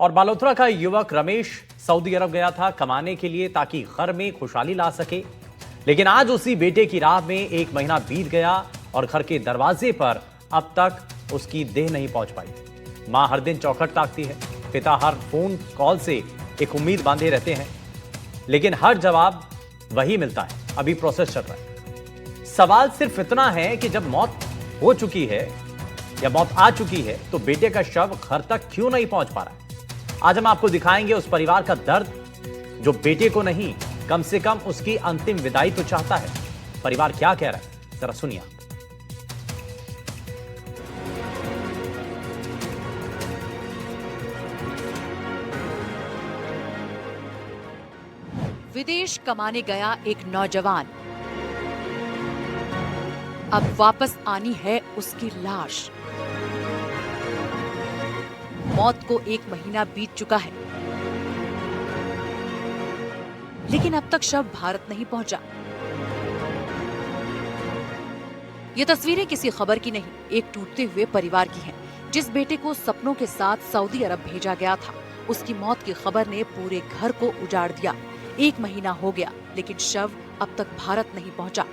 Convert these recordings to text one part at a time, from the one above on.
और बालोतरा का युवक रमेश सऊदी अरब गया था कमाने के लिए ताकि घर में खुशहाली ला सके। लेकिन आज उसी बेटे की राह में 1 महीना बीत गया और घर के दरवाजे पर अब तक उसकी देह नहीं पहुंच पाई। मां हर दिन चौखट ताकती है, पिता हर फोन कॉल से एक उम्मीद बांधे रहते हैं, लेकिन हर जवाब वही मिलता है, अभी प्रोसेस चल रहा है। सवाल सिर्फ इतना है कि जब मौत हो चुकी है या मौत आ चुकी है तो बेटे का शव घर तक क्यों नहीं पहुंच पा रहा है। आज हम आपको दिखाएंगे उस परिवार का दर्द जो बेटे को नहीं, कम से कम उसकी अंतिम विदाई तो चाहता है। परिवार क्या कह रहा है, जरा सुनिए। विदेश कमाने गया एक नौजवान, अब वापस आनी है उसकी लाश। मौत को 1 महीना बीत चुका है, लेकिन अब तक शव भारत नहीं पहुंचा। ये तस्वीरें किसी खबर की नहीं, एक टूटते हुए परिवार की हैं, जिस बेटे को सपनों के साथ सऊदी अरब भेजा गया था, उसकी मौत की खबर ने पूरे घर को उजाड़ दिया। 1 महीना हो गया, लेकिन शव अब तक भारत नहीं पहुंचा।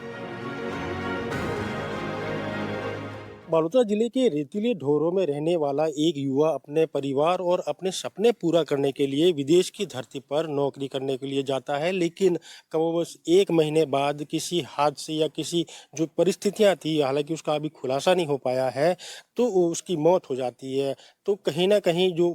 बालोतरा जिले के रेतीले ढोरों में रहने वाला एक युवा अपने परिवार और अपने सपने पूरा करने के लिए विदेश की धरती पर नौकरी करने के लिए जाता है, लेकिन कमोबेश 1 महीने बाद किसी हादसे या किसी जो परिस्थितियां थी, हालांकि उसका अभी खुलासा नहीं हो पाया है, तो उसकी मौत हो जाती है। तो कहीं ना कहीं जो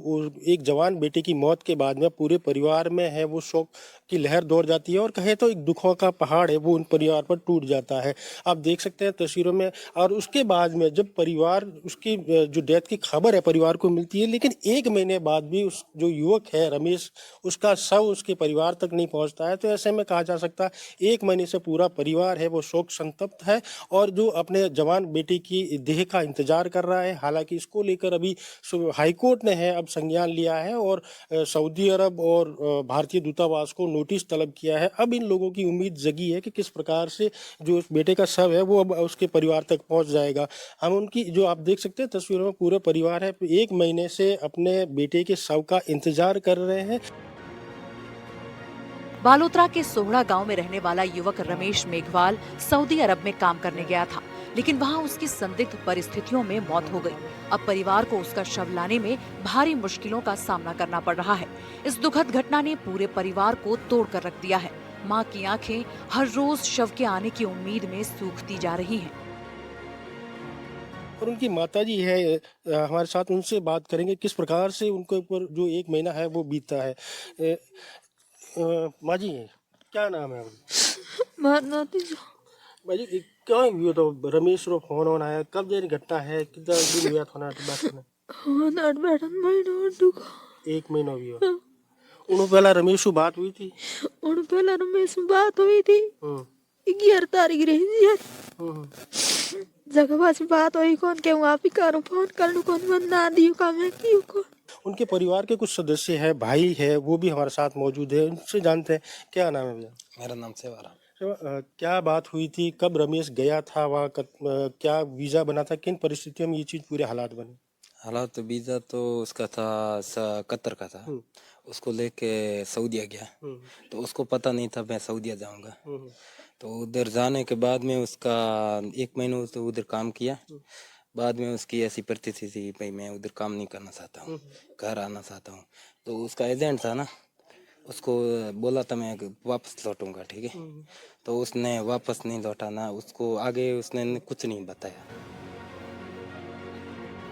एक जवान बेटे की मौत के बाद में पूरे परिवार में है वो शोक की लहर दौड़ जाती है और कहे तो एक दुखों का पहाड़ है वो उन परिवार पर टूट जाता है। आप देख सकते हैं तस्वीरों में। और उसके बाद में जब परिवार उसकी जो डेथ की खबर है परिवार को मिलती है, लेकिन 1 महीने बाद भी उस जो युवक है रमेश, उसका शव उसके परिवार तक नहीं पहुंचता है। तो ऐसे में कहा जा सकता है 1 महीने से पूरा परिवार है वो शोक संतप्त है और जो अपने जवान बेटे की देह का इंतजार कर रहा है। हालांकि इसको लेकर अभी हाईकोर्ट ने है अब संज्ञान लिया है और सऊदी अरब और भारतीय दूतावास को नोटिस तलब किया है। अब इन लोगों की उम्मीद जगी है कि किस प्रकार से जो उस बेटे का शव है वो अब उसके परिवार तक पहुंच जाएगा। हम उनकी जो आप देख सकते हैं तस्वीरों में पूरे परिवार है 1 महीने से अपने बेटे के शव का इंतजार कर रहे हैं। बालोतरा के सोहड़ा गांव में रहने वाला युवक रमेश मेघवाल सऊदी अरब में काम करने गया था, लेकिन वहां उसकी संदिग्ध परिस्थितियों में मौत हो गई। अब परिवार को उसका शव लाने में भारी मुश्किलों का सामना करना पड़ रहा है। इस दुखद घटना ने पूरे परिवार को तोड़ कर रख दिया है। मां की आंखें हर रोज शव के आने की उम्मीद में सूखती जा रही हैं। और उनकी माताजी है हमारे साथ, उनसे बात करेंगे किस प्रकार से उनके ऊपर जो 1 महीना है वो बीता है। माँ जी क्या नाम है? माँ जी क्या हुआ तो रमेश रो फोन ऑन आया, कब देर घटना है, कितना दिन हुआ था ना बात करना? 1 महीना भी हुआ। उन पहला रमेश से बात हुई थी? उन पहला रमेश से बात हुई थी 11 तारीख रही यार। जगह से बात हुई कौन के वहाँ भी करूँ फोन कर लूँ कौन बंदा दियो का मैं क्यों को। उनके परिवार के कुछ सदस्य हैं, भाई है, वो भी हमारे साथ मौजूद है, उनसे जानते हैं। क्या नाम है भैया? मेरा नाम सेवाराम। क्या बात हुई थी, कब रमेश गया था वहाँ, क्या वीज़ा बना था, किन परिस्थितियों में ये चीज़ पूरे हालात बने? हालात तो वीज़ा तो उसका था कतर का था, उसको लेके सऊदीया गया। तो उसको पता नहीं था मैं सऊदीया जाऊंगा। तो उधर जाने के बाद में उसका 1 महीना तो उधर काम किया। बाद में उसकी ऐसी परिस्थिति थी भाई मैं उधर काम नहीं करना चाहता हूँ, घर आना चाहता हूँ। तो उसका एजेंट था ना, उसको बोला था मैं वापस लौटूंगा, ठीक है। तो उसने वापस नहीं लौटा ना, उसको आगे उसने कुछ नहीं बताया।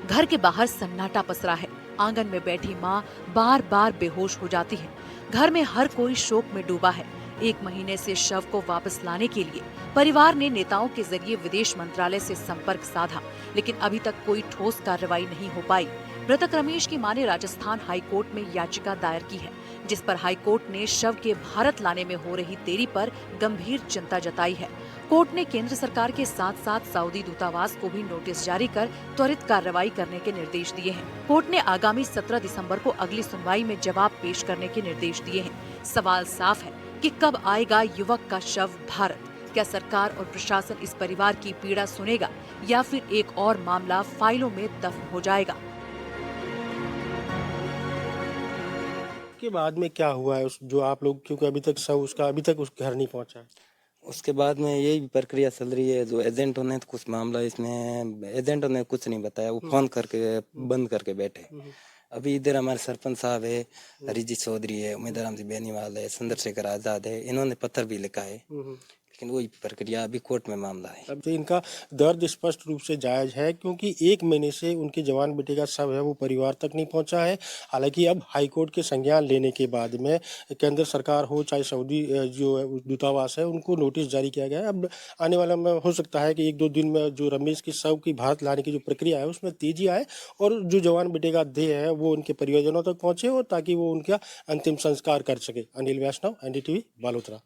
घर के बाहर सन्नाटा पसरा है। आंगन में बैठी माँ बार बार बेहोश हो जाती है। घर में हर कोई शोक में डूबा है। 1 महीने से शव को वापस लाने के लिए परिवार ने नेताओं के जरिए विदेश मंत्रालय से संपर्क साधा, लेकिन अभी तक कोई ठोस कार्रवाई नहीं हो पाई। मृतक रमेश की मां ने राजस्थान हाईकोर्ट में याचिका दायर की है, जिस पर हाईकोर्ट ने शव के भारत लाने में हो रही देरी पर गंभीर चिंता जताई है। कोर्ट ने केंद्र सरकार के साथ साथ सऊदी दूतावास को भी नोटिस जारी कर त्वरित कार्रवाई करने के निर्देश दिए हैं। कोर्ट ने आगामी 17 दिसंबर को अगली सुनवाई में जवाब पेश करने के निर्देश दिए हैं। सवाल साफ है कि कब आएगा युवक का शव भारत। क्या सरकार और प्रशासन इस परिवार की पीड़ा सुनेगा या फिर एक और मामला फाइलों में दफन हो जाएगा? उसके बाद में क्या हुआ है उस जो आप लोग, क्योंकि अभी तक सब उसका अभी तक उस घर नहीं पहुंचा है। उसके बाद में यही प्रक्रिया चल रही है। जो एजेंटों ने तो कुछ मामला इसमें एजेंटों ने कुछ नहीं बताया, वो फोन करके बंद करके बैठे। अभी इधर हमारे सरपंच साहब है, हरिजी चौधरी है, उमेदवार राम जी बेनीवाल है, चंद्रशेखर आजाद है, इन्होंने पत्र भी लिखा है, लेकिन वही प्रक्रिया अभी कोर्ट में मामला है। अब तो इनका दर्द स्पष्ट रूप से जायज है, क्योंकि 1 महीने से उनके जवान बेटे का शव है वो परिवार तक नहीं पहुंचा है। हालांकि अब हाईकोर्ट के संज्ञान लेने के बाद में केंद्र सरकार हो चाहे सऊदी जो दूतावास है उनको नोटिस जारी किया गया है। अब आने वाला में हो सकता है कि 1-2 दिन में जो रमेश के शव की भारत लाने की जो प्रक्रिया है उसमें तेजी आए और जो जवान बेटे का देह है वो उनके परिवारजनों तक पहुंचे और ताकि वो उनका अंतिम संस्कार कर सके। अनिल वैष्णव, NDTV, बालोतरा।